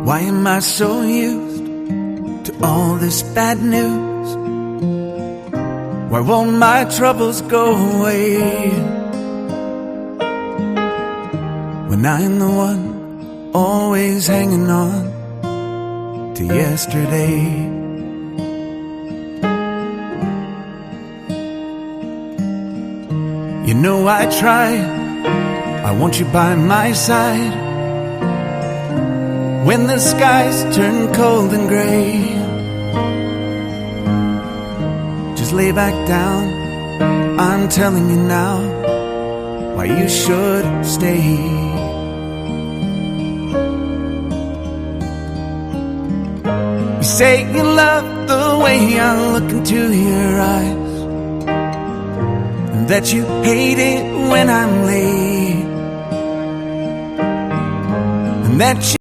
Why am I so used to all this bad news? Why won't my troubles go away? When I'm the one always hanging on to yesterday. You know I try, I want you by my side. When the skies turn cold and gray, just lay back down, I'm telling you now why you should stay. You say you love the way I look into your eyes, and that you hate it when I'm late, and that you